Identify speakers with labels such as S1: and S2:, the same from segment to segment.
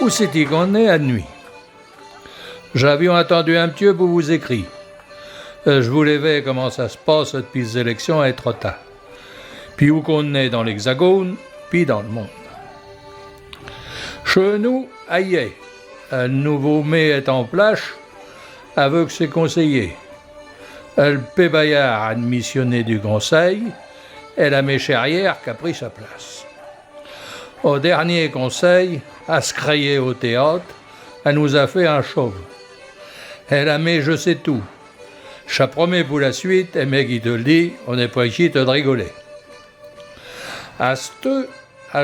S1: Où c'est-il qu'on est à nuit? J'avions attendu un petit peu pour vous écrire. Je voulais voir comment ça se passe depuis les élections à Étretat. Puis où qu'on est dans l'Hexagone, puis dans le monde. Chez nous, aïe, un nouveau mai est en place avec ses conseillers. Le P-Bayard a admissionné du conseil et la Méchérière qui a pris sa place. Au dernier conseil, à se créer au théâtre, elle nous a fait un chauve. Elle a mis je sais tout. Je promets pour la suite, et mec qui te le dit, on n'est pas ici de rigoler. À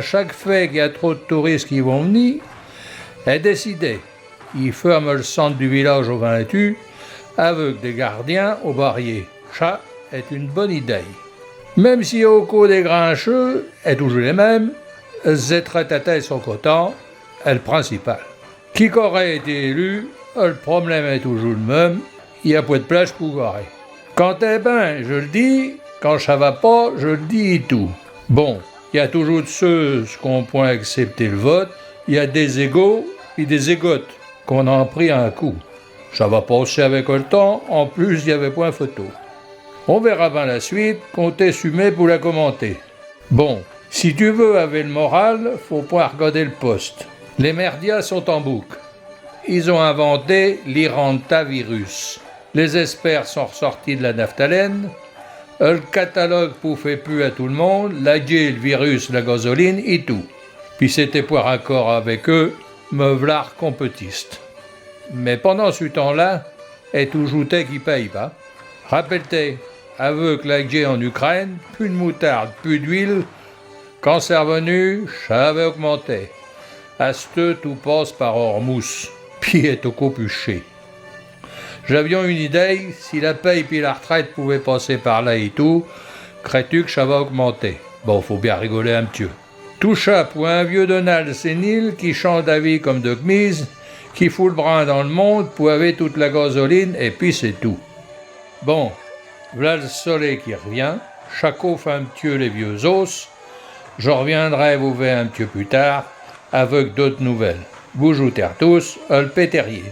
S1: chaque fois qu'il y a trop de touristes qui vont venir, elle décidé, il ferme le centre du village au 28 avec des gardiens au barrier. Ça est une bonne idée. Même si au cours des grincheux est toujours les mêmes, les étretatés sont contents, est le principal. Qui aurait été élu, le problème est toujours le même, il n'y a pas de place pour garer. Quand eh ben, je le dis, quand ça va pas, je le dis et tout. Bon, il y a toujours de ceux qui ont point accepté le vote, il y a des égaux et des égotes qu'on en pris un coup. Ça va passer avec le temps, en plus il n'y avait point photo. On verra bien la suite, comptez sur pour la commenter. Bon, si tu veux avec le moral, faut pas regarder le poste. Les merdias sont en boucle. Ils ont inventé l'Irantavirus. Les experts sont ressortis de la naphtalène. Le catalogue pouffait plus à tout le monde, la gueule, le virus, la gasoline et tout. Puis c'était pour accord avec eux, me v'là compétiste. Mais pendant ce temps-là, est toujours qui paye pas. Rappelle-toi, avec la guerre en Ukraine, plus de moutarde, plus d'huile, quand c'est revenu, ça avait augmenté. À ce tout passe par Hormuz, puis est au copuché. J'avions une idée, si la paye puis la retraite pouvaient passer par là et tout, crées-tu que ça va augmenter? Bon, faut bien rigoler un petit peu. Tout ça pour un vieux Donald sénile qui chante d'avis comme de Gmise, qui fout le brin dans le monde pour avoir toute la gasoline et puis c'est tout. Bon, voilà le soleil qui revient, chaque fait un petit peu les vieux os, je reviendrai vous voir un petit peu plus tard avec d'autres nouvelles. Vous joutez à tous, le péterier.